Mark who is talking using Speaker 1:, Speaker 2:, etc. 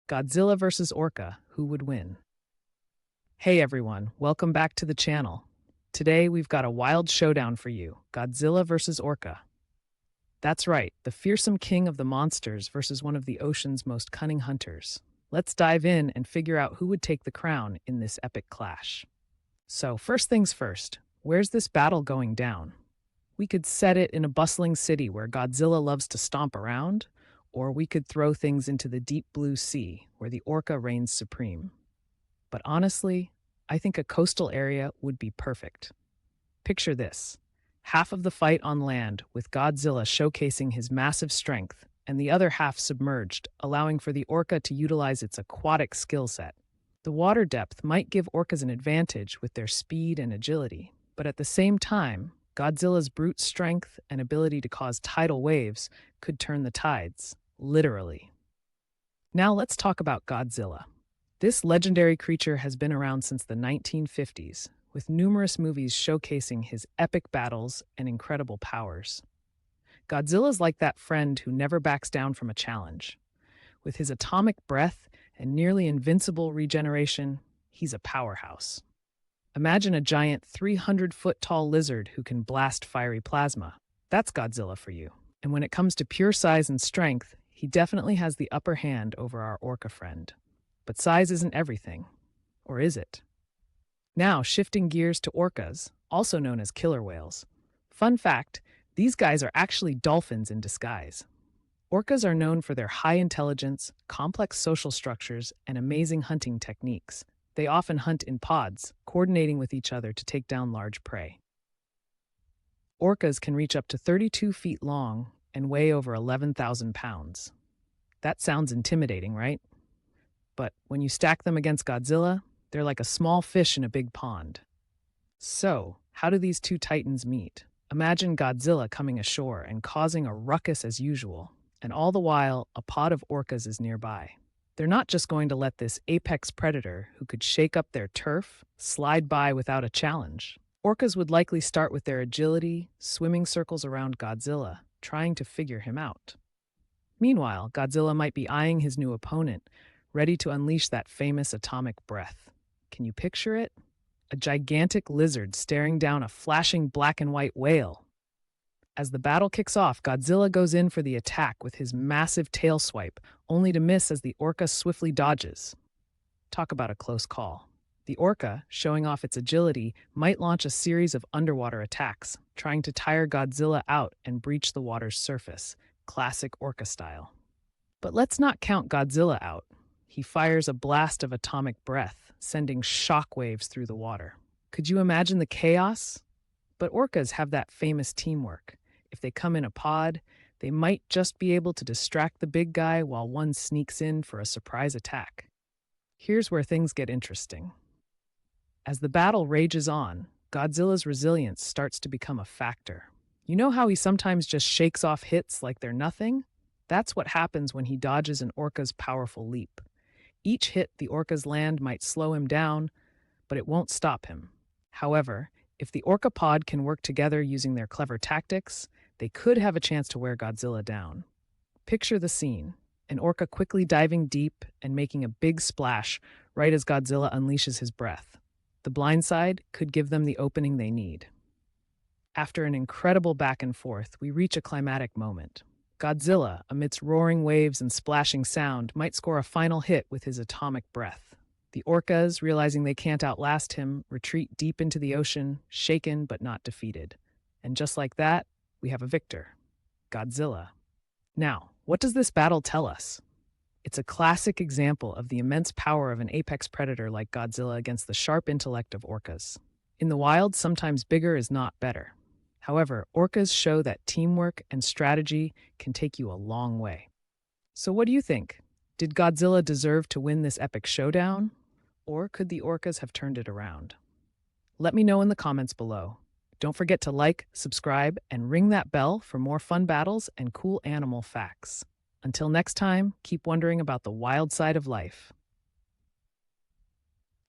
Speaker 1: Godzilla versus Orca, who would win? Hey everyone, welcome back to the channel. Today we've got a wild showdown for you, Godzilla versus Orca. That's right, the fearsome king of the monsters versus one of the ocean's most cunning hunters. Let's dive in and figure out who would take the crown in this epic clash. So first things first, where's this battle going down? We could set it in a bustling city where Godzilla loves to stomp around, or we could throw things into the deep blue sea where the orca reigns supreme. But honestly, I think a coastal area would be perfect. Picture this: half of the fight on land, with Godzilla showcasing his massive strength, and the other half submerged, allowing for the orca to utilize its aquatic skill set. The water depth might give orcas an advantage with their speed and agility, but at the same time, Godzilla's brute strength and ability to cause tidal waves could turn the tides, literally. Now let's talk about Godzilla. This legendary creature has been around since the 1950s, with numerous movies showcasing his epic battles and incredible powers. Godzilla's like that friend who never backs down from a challenge. With his atomic breath and nearly invincible regeneration, he's a powerhouse. Imagine a giant 300-foot-tall lizard who can blast fiery plasma. That's Godzilla for you. And when it comes to pure size and strength, he definitely has the upper hand over our orca friend. But size isn't everything. Or is it? Now, shifting gears to orcas, also known as killer whales. Fun fact, these guys are actually dolphins in disguise. Orcas are known for their high intelligence, complex social structures, and amazing hunting techniques. They often hunt in pods, coordinating with each other to take down large prey. Orcas can reach up to 32 feet long and weigh over 11,000 pounds. That sounds intimidating, right? But when you stack them against Godzilla, they're like a small fish in a big pond. So, how do these two titans meet? Imagine Godzilla coming ashore and causing a ruckus as usual, and all the while, a pod of orcas is nearby. They're not just going to let this apex predator, who could shake up their turf, slide by without a challenge. Orcas would likely start with their agility, swimming circles around Godzilla, trying to figure him out. Meanwhile, Godzilla might be eyeing his new opponent, ready to unleash that famous atomic breath. Can you picture it? A gigantic lizard staring down a flashing black and white whale. As the battle kicks off, Godzilla goes in for the attack with his massive tail swipe, only to miss as the orca swiftly dodges. Talk about a close call. The orca, showing off its agility, might launch a series of underwater attacks, trying to tire Godzilla out and breach the water's surface, classic orca style. But let's not count Godzilla out. He fires a blast of atomic breath, sending shockwaves through the water. Could you imagine the chaos? But orcas have that famous teamwork. If they come in a pod, they might just be able to distract the big guy while one sneaks in for a surprise attack. Here's where things get interesting. As the battle rages on, Godzilla's resilience starts to become a factor. You know how he sometimes just shakes off hits like they're nothing? That's what happens when he dodges an orca's powerful leap. Each hit the orca's land might slow him down, but it won't stop him. However, if the orca pod can work together using their clever tactics, they could have a chance to wear Godzilla down. Picture the scene: an orca quickly diving deep and making a big splash right as Godzilla unleashes his breath. The blindside could give them the opening they need. After an incredible back and forth, we reach a climatic moment. Godzilla, amidst roaring waves and splashing sound, might score a final hit with his atomic breath. The orcas, realizing they can't outlast him, retreat deep into the ocean, shaken but not defeated. And just like that, we have a victor: Godzilla. Now, what does this battle tell us? It's a classic example of the immense power of an apex predator like Godzilla against the sharp intellect of orcas. In the wild, sometimes bigger is not better. However, orcas show that teamwork and strategy can take you a long way. So what do you think? Did Godzilla deserve to win this epic showdown? Or could the orcas have turned it around? Let me know in the comments below. Don't forget to like, subscribe, and ring that bell for more fun battles and cool animal facts. Until next time, keep wondering about the wild side of life.